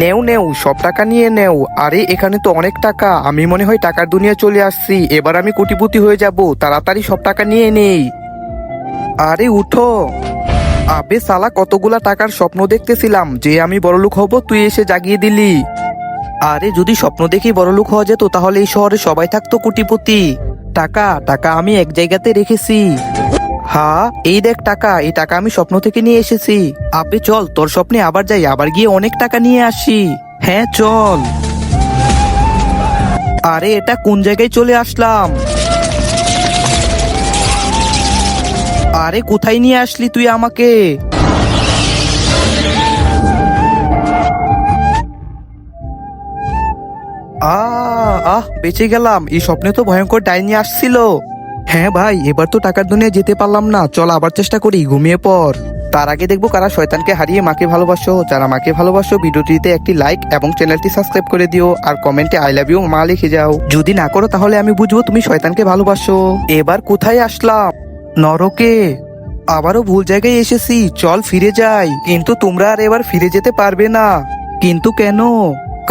নেও নেও, সব টাকা নিয়ে নেও। আরে এখানে তো অনেক টাকা, আমি মনে হয় টাকার দুনিয়া চলে আসছি, এবার আমি কোটিপতি হয়ে যাব। তাড়াতাড়ি সব টাকা নিয়ে নেই। আরে উঠো। আবে সালা, কতগুলা টাকার স্বপ্ন দেখতেছিলাম যে আমি বড়লোক হব, তুই এসে জাগিয়ে দিলি। আরে যদি স্বপ্ন দেখেই বড়লোক হওয়া যেত তাহলে এই শহরে সবাই থাকতো কোটিপতি। টাকা টাকা আমি এক জায়গাতে রেখেছি। হ্যাঁ এই দেখ টাকা, এই টাকা আমি স্বপ্ন থেকে নিয়ে এসেছি। আবে চল তোর স্বপ্নে আবার যাই, আবার গিয়ে অনেক টাকা নিয়ে আসি। হ্যাঁ চল। আরে এটা কোন জায়গায় চলে আসলাম? আরে কোথায় নিয়ে আসলি তুই আমাকে? বেঁচে গেলাম। এই স্বপ্নে তো ভয়ঙ্কর ডাইনি আসছিল। হ্যাঁ ভাই, এবার তো টাকার দুনিয়া যেতে পারলাম না, চল আবার চেষ্টা করি, ঘুমিয়ে পড়। তার আগে দেখবো কারা শয়তানকে হারিয়ে মাকে ভালোবাসো। যারা মাকে ভালোবাসো ভিডিওটিতে একটি লাইক এবং চ্যানেলটি সাবস্ক্রাইব করে দিও, আর কমেন্টে আই লাভ ইউ মা লিখে যাও। যদি না করো তাহলে আমি বুঝবো তুমি শয়তানকে ভালোবাসো। এবার কোথায় আসলাম? নরকে। আবারও ভুল জায়গায় এসেছি, চল ফিরে যাই। কিন্তু তোমরা আর এবার ফিরে যেতে পারবে না। কিন্তু কেন?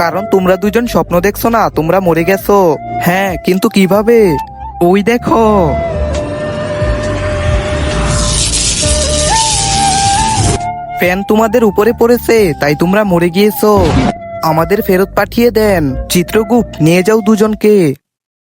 কারণ তোমরা দুজন স্বপ্ন দেখছো না, তোমরা মরে গেছো। হ্যাঁ কিন্তু কিভাবে? ওই দেখো। ফ্যান তোমাদের উপরে পড়েছে, তাই তোমরা মরে গিয়েছো। আমাদের ফেরত পাঠিয়ে দেন। চিত্রগুপ্ত, নিয়ে যাও দুজনকে।